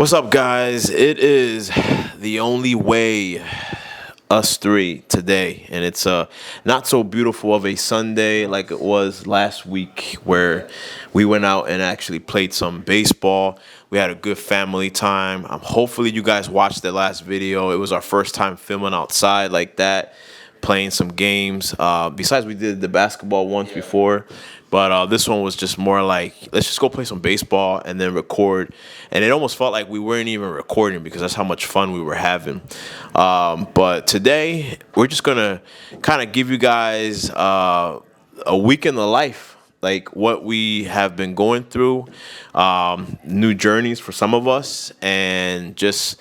What's up, guys? It is the only way, us three today, and it's not so beautiful of a Sunday like it was last week, where we went out and actually played some baseball. We had a good family time. Hopefully, you guys watched the last video. It was our first time filming outside like that, playing some games. Besides, we did the basketball once before, but this one was just more like, let's just go play some baseball and then record. And it almost felt like we weren't even recording because that's how much fun we were having. But today, we're just going to kind of give you guys a week in the life, like what we have been going through, new journeys for some of us, and just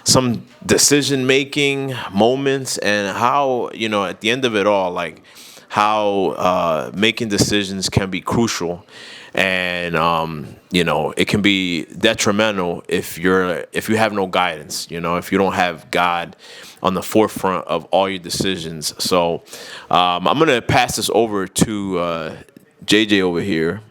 some decision making moments, and how, at the end of it all, like how making decisions can be crucial, and it can be detrimental if you have no guidance, if you don't have God on the forefront of all your decisions. So I'm gonna pass this over to JJ over here,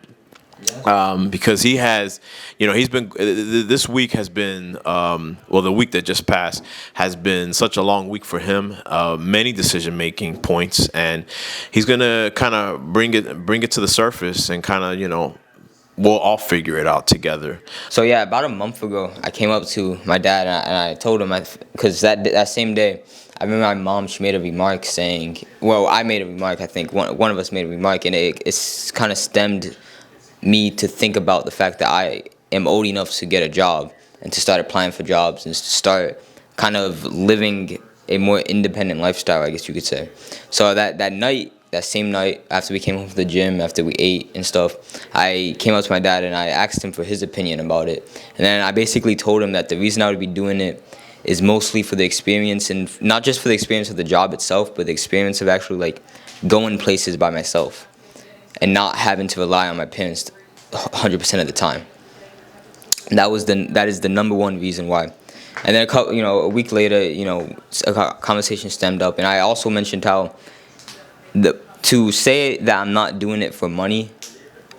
because he has, he's been, this week has been, the week that just passed has been such a long week for him, many decision-making points, and he's going to kind of bring it to the surface, and kind of, we'll all figure it out together. So yeah, about a month ago, I came up to my dad and I told him, because that same day, I remember my mom, she made a remark saying, I made a remark, I think, one of us made a remark, and it's kind of stemmed me to think about the fact that I am old enough to get a job and to start applying for jobs and to start kind of living a more independent lifestyle, I guess you could say. So that same night, after we came home from the gym, after we ate and stuff, I came up to my dad and I asked him for his opinion about it. And then I basically told him that the reason I would be doing it is mostly for the experience, and not just for the experience of the job itself, but the experience of actually like going places by myself and not having to rely on my parents 100% of the time. That is the number one reason why. And then a week later, a conversation stemmed up, and I also mentioned how to say that I'm not doing it for money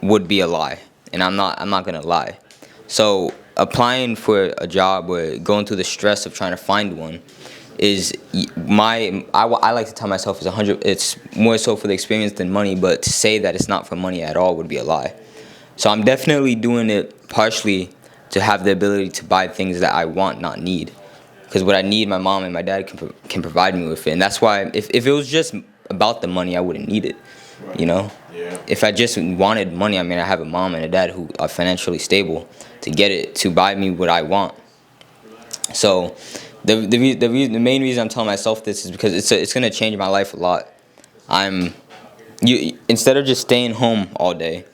would be a lie, and I'm not gonna lie. So applying for a job or going through the stress of trying to find one is I like to tell myself it's more so for the experience than money, but to say that it's not for money at all would be a lie. So I'm definitely doing it partially to have the ability to buy things that I want, not need. Because what I need, my mom and my dad can provide me with it. And that's why if it was just about the money, I wouldn't need it, Yeah. If I just wanted money, I have a mom and a dad who are financially stable to get it, to buy me what I want. So the main reason I'm telling myself this is because it's going to change my life a lot. Instead of just staying home all day,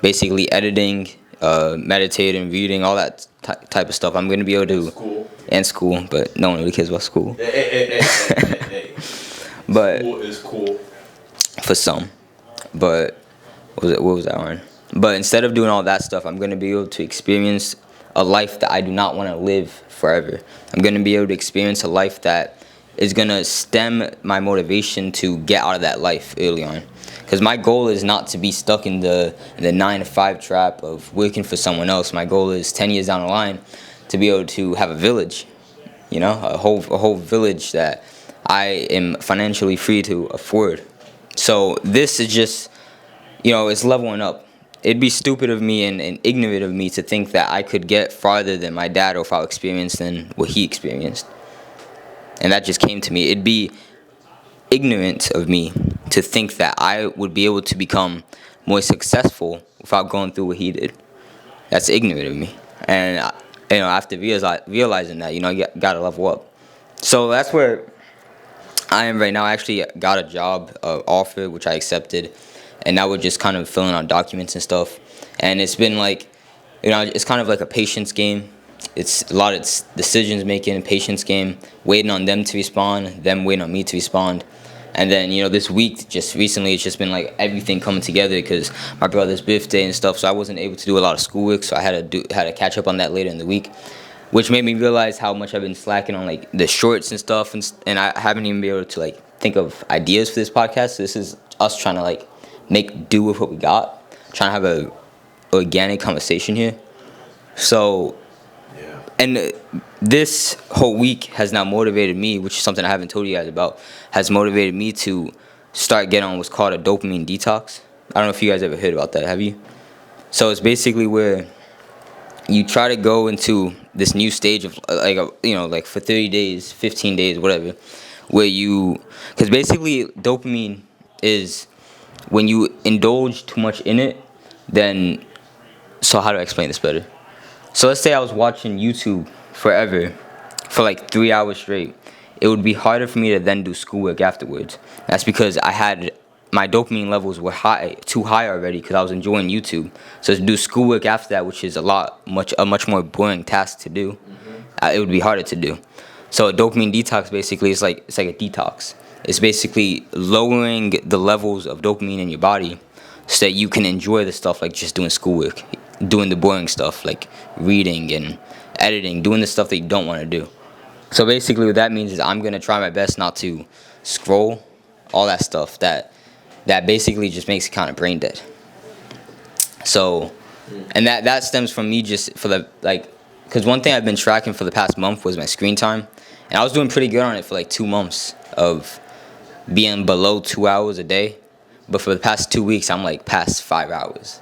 basically editing, meditating, reading, all that type of stuff, I'm going to be able to... School, but no one really cares about school. Hey. But school is cool. For some. But what was that on? But instead of doing all that stuff, I'm going to be able to experience a life that I do not want to live forever. I'm going to be able to experience a life that is going to stem my motivation to get out of that life early on. Because my goal is not to be stuck in the 9-to-5 trap of working for someone else. My goal is 10 years down the line to be able to have a village, a whole village that I am financially free to afford. So this is just, it's leveling up. It'd be stupid of me and ignorant of me to think that I could get farther than my dad or without experience than what he experienced. And that just came to me. It'd be ignorant of me to think that I would be able to become more successful without going through what he did. That's ignorant of me. And, after realizing that, you gotta level up. So that's where I am right now. I actually got a job offer, which I accepted. And now we're just kind of filling out documents and stuff. And it's been like, it's kind of like a patience game. It's a lot of decisions making, patience game, waiting on them to respond, them waiting on me to respond. And then, this week, just recently, it's just been like everything coming together because my brother's birthday and stuff. So I wasn't able to do a lot of schoolwork. So I had to catch up on that later in the week, which made me realize how much I've been slacking on like the shorts and stuff. And I haven't even been able to like think of ideas for this podcast. So this is us trying to like make do with what we got, trying to have a organic conversation here. So and this whole week has now motivated me, which is something I haven't told you guys about, has motivated me to start getting on what's called a dopamine detox. I don't know if you guys ever heard about that. Have you? So it's basically where you try to go into this new stage of like for 30 days, 15 days, whatever, where because basically dopamine is when you indulge too much in it, then, so how do I explain this better? So let's say I was watching YouTube forever, for like 3 hours straight. It would be harder for me to then do schoolwork afterwards. That's because my dopamine levels were too high already because I was enjoying YouTube. So to do schoolwork after that, which is a much more boring task to do, it would be harder to do. So a dopamine detox basically is it's like a detox. It's basically lowering the levels of dopamine in your body so that you can enjoy the stuff like just doing schoolwork, doing the boring stuff like reading and editing, doing the stuff that you don't want to do. So basically what that means is I'm going to try my best not to scroll, all that stuff that basically just makes it kind of brain dead. So, and that stems from me just for the, because one thing I've been tracking for the past month was my screen time. And I was doing pretty good on it for like 2 months of being below 2 hours a day. But for the past 2 weeks, I'm like past 5 hours.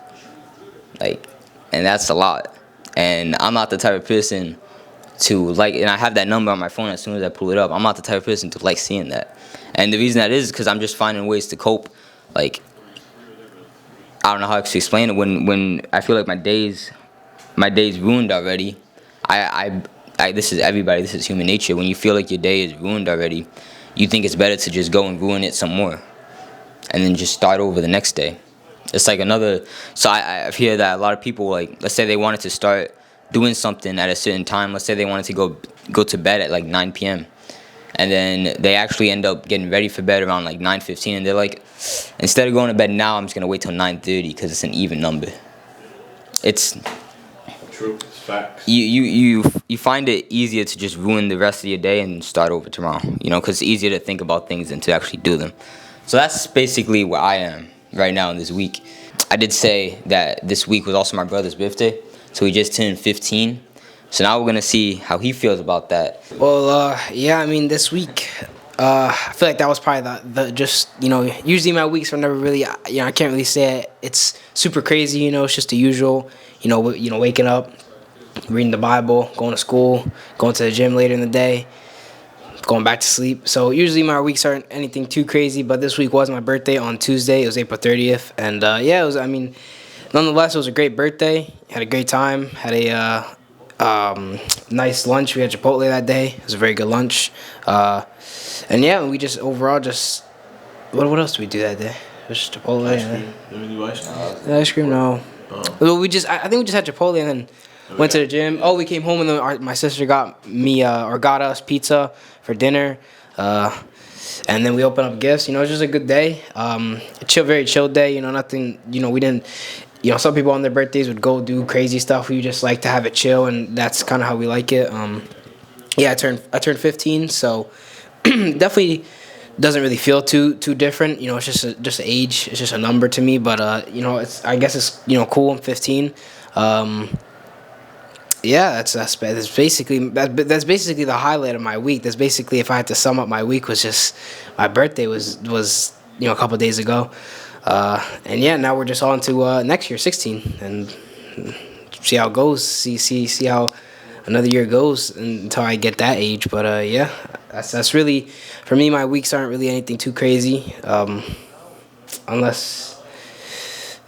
And that's a lot. And I'm not the type of person to and I have that number on my phone as soon as I pull it up. I'm not the type of person to like seeing that. And the reason that is because I'm just finding ways to cope. I don't know how to explain it. When I feel like my day's ruined already, this is everybody, this is human nature. When you feel like your day is ruined already, you think it's better to just go and ruin it some more and then just start over the next day. It's like so I hear that a lot of people, let's say they wanted to start doing something at a certain time. Let's say they wanted to go to bed at like 9 p.m. And then they actually end up getting ready for bed around like 9:15, and they're like, instead of going to bed now, I'm just gonna wait till 9:30 because it's an even number. It's true. It's facts. You find it easier to just ruin the rest of your day and start over tomorrow. Because it's easier to think about things than to actually do them. So that's basically where I am right now in this week. I did say that this week was also my brother's birthday, so he just turned 15. So now we're gonna see how he feels about that. Well, yeah, I mean, this week, I feel like that was probably the just, usually my weeks are never really, I can't really say it's super crazy, it's just the usual, waking up, reading the Bible, going to school, going to the gym later in the day, going back to sleep. So usually my weeks aren't anything too crazy, but this week was my birthday on Tuesday. It was April 30th, and yeah, nonetheless, it was a great birthday. Had a great time. Had a nice lunch. We had Chipotle that day. It was a very good lunch. And yeah, we just overall what else did we do that day? It was just Chipotle. Ice cream. Did we do ice cream? Ice cream, no. Well, I think we just had Chipotle and then went to the gym. Oh, we came home and then my sister got us pizza for dinner. And then we opened up gifts. It was just a good day. Very chill day. Nothing. We didn't. Some people on their birthdays would go do crazy stuff. We just like to have it chill, and that's kind of how we like it. Yeah, I turned 15, so definitely doesn't really feel too different. It's just an age. It's just a number to me. But I guess it's cool. I'm 15. Yeah, that's basically the highlight of my week. That's basically, if I had to sum up my week, was just my birthday was a couple days ago. And yeah, now we're just on to next year, 16, and see how it goes. See how another year goes until I get that age. But yeah, that's really, for me, my weeks aren't really anything too crazy. Unless,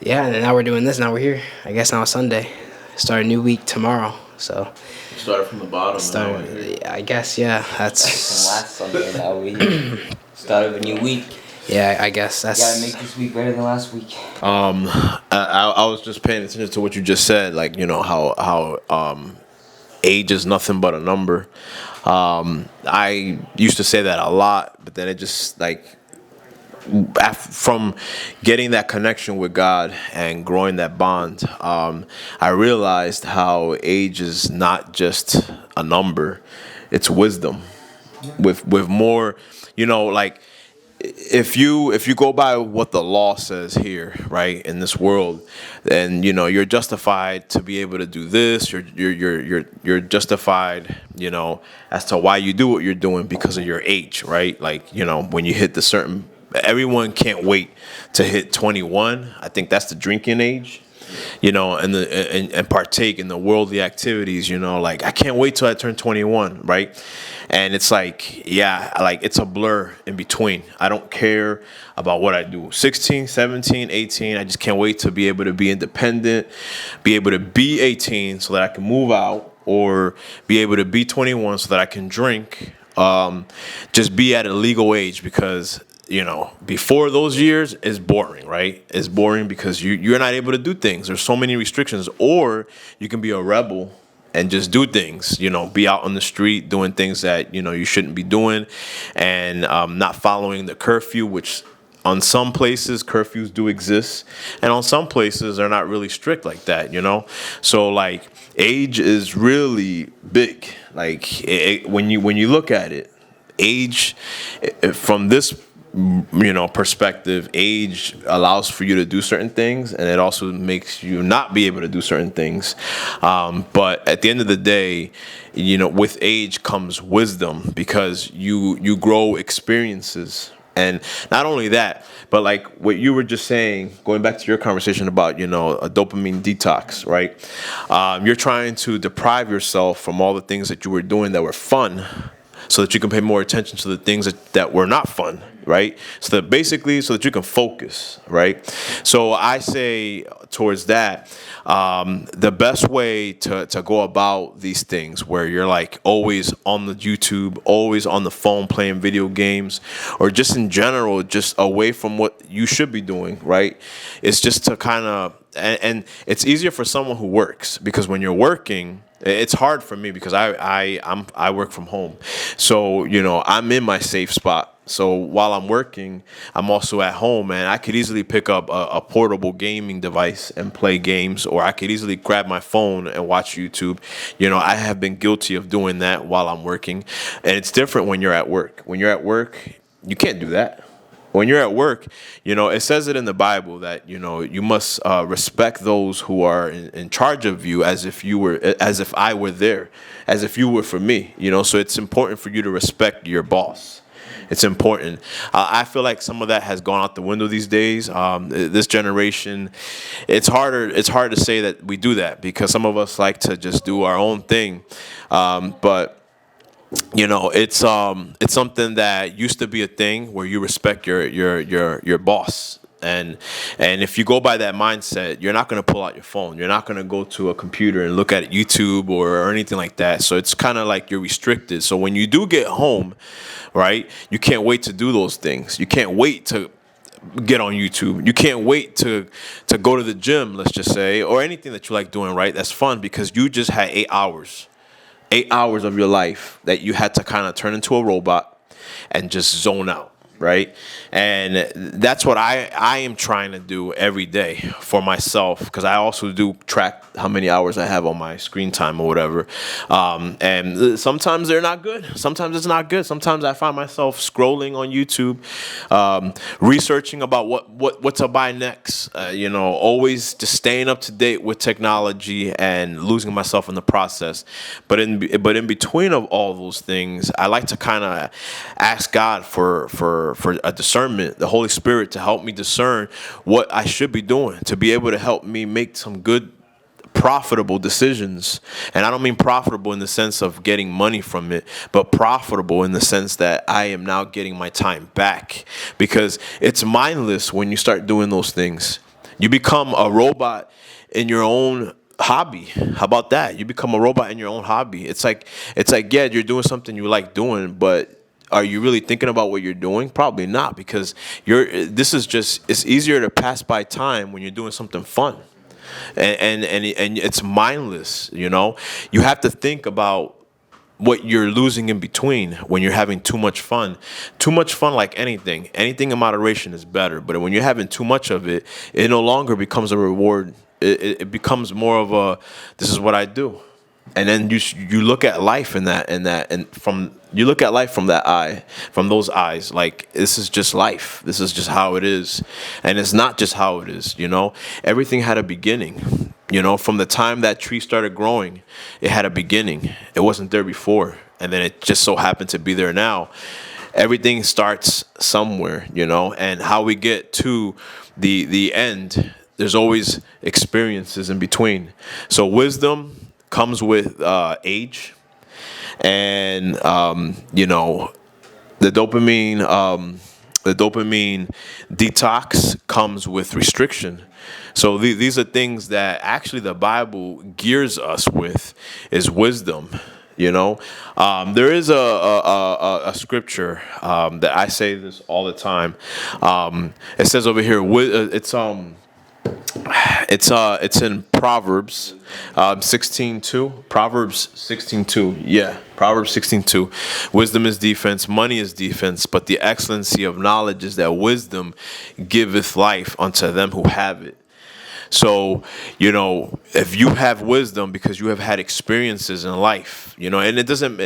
yeah, and now we're doing this. Now we're here. I guess now it's Sunday. Start a new week tomorrow. So Started from the bottom. I guess, yeah. That's From last Sunday, now we start of a new week. Yeah, I guess that's. Gotta make this week better than last week. I was just paying attention to what you just said, how age is nothing but a number. I used to say that a lot, but then it just from getting that connection with God and growing that bond, I realized how age is not just a number; it's wisdom. With more, if you go by what the law says here, right, in this world, then you're justified to be able to do this. You're justified, as to why you do what you're doing because of your age, right? Like, when you hit the certain, everyone can't wait to hit 21. I think that's the drinking age. And partake in the worldly activities, like I can't wait till I turn 21, right? And it's like, yeah, like it's a blur in between. I don't care about what I do. 16, 17, 18, I just can't wait to be able to be independent, be able to be 18 so that I can move out, or be able to be 21 so that I can drink, just be at a legal age, because before those years is boring, right? It's boring because you're not able to do things. There's so many restrictions. Or you can be a rebel and just do things, be out on the street doing things that, you shouldn't be doing, and not following the curfew, which on some places curfews do exist, and on some places they're not really strict like that, So like age is really big. Like when you look at it, age from this perspective, age allows for you to do certain things, and it also makes you not be able to do certain things. But at the end of the day, with age comes wisdom, because you grow experiences. And not only that, but like what you were just saying, going back to your conversation about, a dopamine detox, right? You're trying to deprive yourself from all the things that you were doing that were fun, so that you can pay more attention to the things that were not fun, right? So that you can focus, right? So I say towards that, the best way to go about these things, where you're like always on the YouTube, always on the phone playing video games, or just in general, just away from what you should be doing, right? It's just to kind of, and it's easier for someone who works, because when you're working, it's hard for me because I work from home. So, I'm in my safe spot. So while I'm working, I'm also at home, and I could easily pick up a portable gaming device and play games, or I could easily grab my phone and watch YouTube. I have been guilty of doing that while I'm working, and it's different when you're at work. When you're at work, you can't do that. When you're at work, it says it in the Bible that, you must respect those who are in charge of you as if I were there, as if you were for me, so it's important for you to respect your boss. It's important. I feel like some of that has gone out the window these days. This generation, it's hard to say that we do that, because some of us like to just do our own thing. But it's something that used to be a thing where you respect your boss. And if you go by that mindset, you're not going to pull out your phone. You're not going to go to a computer and look at YouTube or anything like that. So it's kind of like you're restricted. So when you do get home, right, you can't wait to do those things. You can't wait to get on YouTube. You can't wait to go to the gym, let's just say, or anything that you like doing, right? That's fun, because you just had 8 hours. 8 hours of your life that you had to kind of turn into a robot and just zone out, right? And that's what I am trying to do every day for myself, because I also do track how many hours I have on my screen time or whatever. And sometimes they're not good. Sometimes it's not good. Sometimes I find myself scrolling on YouTube, researching about what to buy next. Always just staying up to date with technology and losing myself in the process. But in between of all those things, I like to kind of ask God for a discernment, the Holy Spirit, to help me discern what I should be doing, to be able to help me make some good, profitable decisions. And I don't mean profitable in the sense of getting money from it, but profitable in the sense that I am now getting my time back, because it's mindless when you start doing those things. You become a robot in your own hobby. How about that? You become a robot in your own hobby. It's like, yeah, you're doing something you like doing, but are you really thinking about what you're doing? Probably not, because it's easier to pass by time when you're doing something fun. And it's mindless, You have to think about what you're losing in between when you're having too much fun. Too much fun, like anything in moderation is better. But when you're having too much of it, it no longer becomes a reward. It becomes more of a, this is what I do. And then you look at life and from you look at life from that eye, from those eyes, like this is just life. This is just how it is. And it's not just how it is, you know. Everything had a beginning. You know, from the time that tree started growing, it had a beginning. It wasn't there before. And then it just so happened to be there now. Everything starts somewhere, you know, and how we get to the end, there's always experiences in between. So wisdom comes with age, and you know, the dopamine detox comes with restriction. So these are things that actually the Bible gears us with, is wisdom. You know, there is a scripture that I say this all the time. It says over here, it's in Proverbs 16:2. Proverbs 16:2. Yeah, Proverbs 16:2. Wisdom is defense, money is defense, but the excellency of knowledge is that wisdom giveth life unto them who have it. So, you know, if you have wisdom because you have had experiences in life, you know, and it doesn't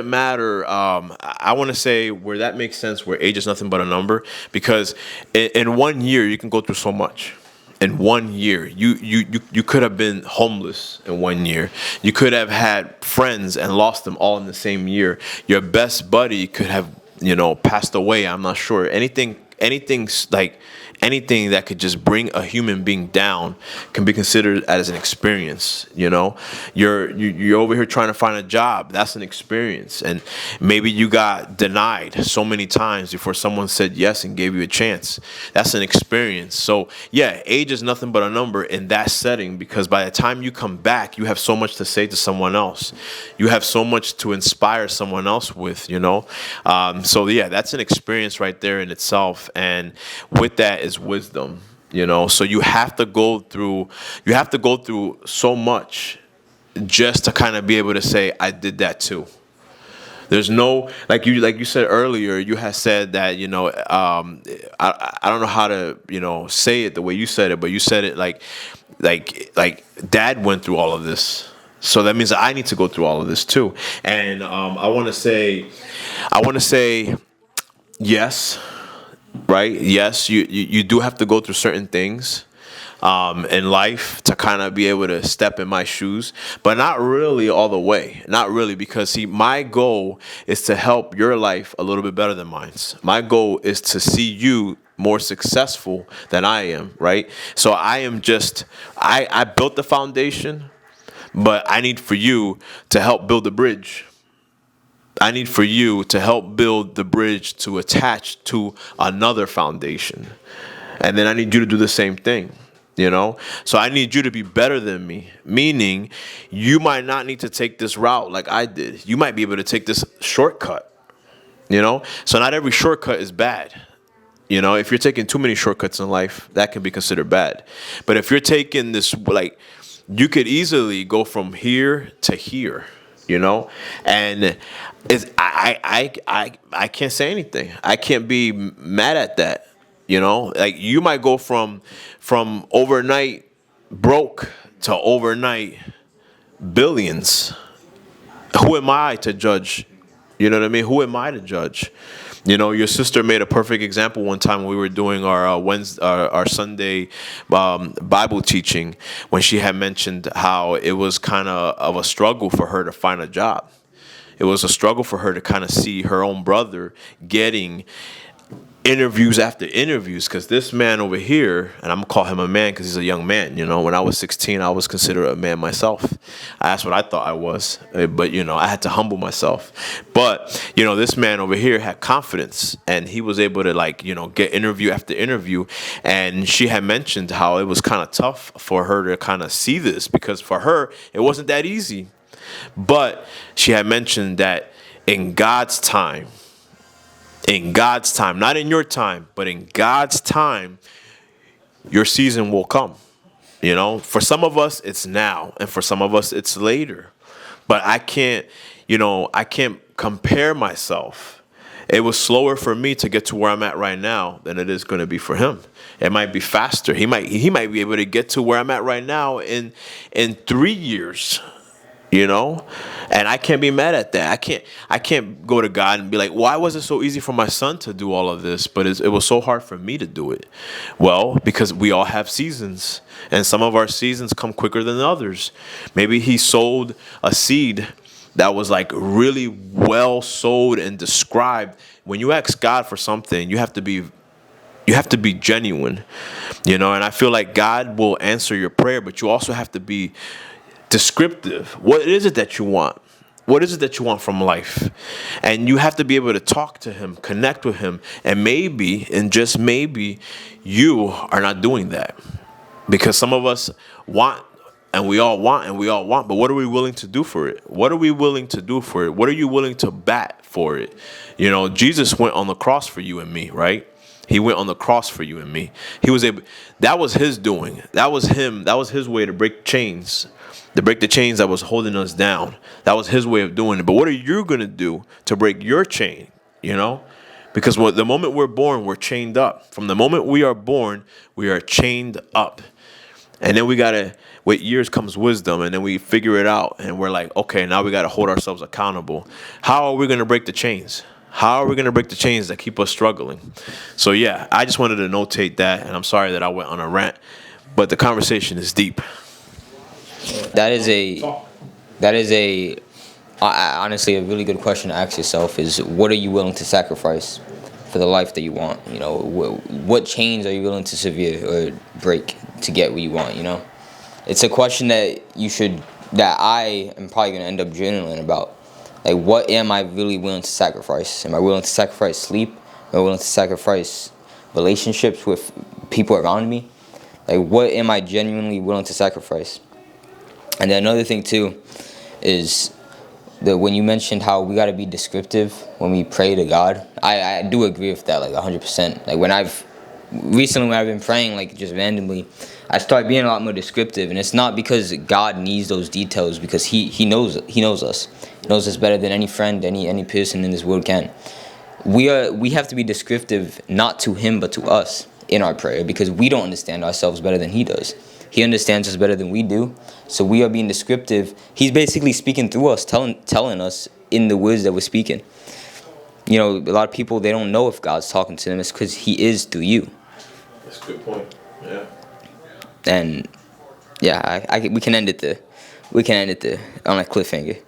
matter. I want to say where that makes sense, where age is nothing but a number, because in 1 year you can go through so much. In 1 year, you could have been homeless in 1 year. You could have had friends and lost them all in the same year. Your best buddy could have, you know, passed away. I'm not sure. Anything's like anything that could just bring a human being down can be considered as an experience. You know, you're over here trying to find a job. That's an experience, and maybe you got denied so many times before someone said yes and gave you a chance. That's an experience. So yeah, age is nothing but a number in that setting, because by the time you come back, you have so much to say to someone else. You have so much to inspire someone else with. You know, so yeah, that's an experience right there in itself, and with that is wisdom. You know, so you have to go through so much just to kind of be able to say, I did that too. There's no, like you said earlier, you had said that, you know, I don't know how to, you know, say it the way you said it, but you said it like dad went through all of this. So that means that I need to go through all of this too. And I want to say yes. Right? Yes, you do have to go through certain things in life to kind of be able to step in my shoes, but not really all the way. Not really, because see, my goal is to help your life a little bit better than mine's. My goal is to see you more successful than I am, right? So I built the foundation, but I need for you to help build the bridge. I need for you to help build the bridge to attach to another foundation. And then I need you to do the same thing, you know? So I need you to be better than me, meaning you might not need to take this route like I did. You might be able to take this shortcut, you know? So not every shortcut is bad. You know, if you're taking too many shortcuts in life, that can be considered bad. But if you're taking this, like, you could easily go from here to here, you know, and I can't say anything. I can't be mad at that. You know, like you might go from overnight broke to overnight billions. Who am I to judge? You know what I mean? Who am I to judge? You know, your sister made a perfect example one time when we were doing our our Sunday Bible teaching, when she had mentioned how it was kind of a struggle for her to find a job. It was a struggle for her to kind of see her own brother getting interviews after interviews, because this man over here, and I'm gonna call him a man because he's a young man. You know, when I was 16, I was considered a man myself. That's what I thought I was, but you know, I had to humble myself. But you know, this man over here had confidence, and he was able to, like, you know, get interview after interview. And she had mentioned how it was kind of tough for her to kind of see this, because for her it wasn't that easy. But she had mentioned that in God's time, not in your time, but in God's time, your season will come. You know, for some of us, it's now, and for some of us, it's later. But I can't compare myself. It was slower for me to get to where I'm at right now than it is going to be for him. It might be faster. He might be able to get to where I'm at right now in 3 years. you know, and I can't be mad at that. I can't go to God and be like, why was it so easy for my son to do all of this, but it was so hard for me to do it? Well, because we all have seasons, and some of our seasons come quicker than others. Maybe he sowed a seed that was like really well sowed and described. When you ask God for something, you have to be genuine, and I feel like God will answer your prayer, but you also have to be descriptive. What is it that you want? What is it that you want from life? And you have to be able to talk to him, connect with him, and maybe, and just maybe, you are not doing that. Because some of us want, and we all want, but what are we willing to do for it? What are we willing to do for it? What are you willing to bat for it? Jesus went on the cross for you and me, right? He went on the cross for you and me. He was able. That was his doing. That was him. That was his way to break chains, to break the chains that was holding us down. That was his way of doing it. But what are you gonna do to break your chain? Because the moment we're born, we're chained up. From the moment we are born, we are chained up. And then with years comes wisdom, and then we figure it out, and we're like, okay, now we gotta hold ourselves accountable. How are we gonna break the chains? How are we going to break the chains that keep us struggling? So, yeah, I just wanted to notate that, and I'm sorry that I went on a rant, but the conversation is deep. That is honestly a really good question to ask yourself is, what are you willing to sacrifice for the life that you want? What chains are you willing to severe or break to get what you want? It's a question that I am probably going to end up journaling about. Like, what am I really willing to sacrifice? Am I willing to sacrifice sleep? Am I willing to sacrifice relationships with people around me? Like, what am I genuinely willing to sacrifice? And then another thing, too, is that when you mentioned how we got to be descriptive when we pray to God, I do agree with that, like, 100%. Like, when I've been praying, like, just randomly, I start being a lot more descriptive, and it's not because God needs those details, because He knows us. He knows us better than any friend, any person in this world can. We have to be descriptive, not to Him but to us in our prayer, because we don't understand ourselves better than He does. He understands us better than we do, so we are being descriptive. He's basically speaking through us, telling us in the words that we're speaking. A lot of people, they don't know if God's talking to them. It's because He is through you. That's a good point. Yeah. And yeah, we can end it there. We can end it there on a cliffhanger,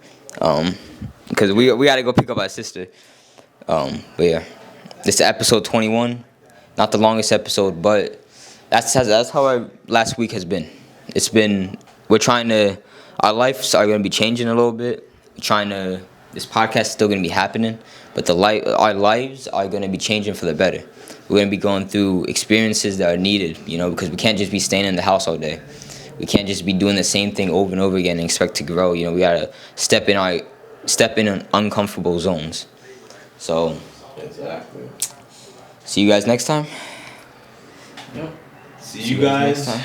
because we gotta go pick up our sister. But yeah, this is episode 21, not the longest episode, but that's how our last week has been. Our lives are gonna be changing a little bit. This podcast is still gonna be happening, but our lives are gonna be changing for the better. We're going to be going through experiences that are needed, because we can't just be staying in the house all day. We can't just be doing the same thing over and over again and expect to grow. We got to step in uncomfortable zones. So, Exactly. See you guys next time. Yeah. See you guys next time.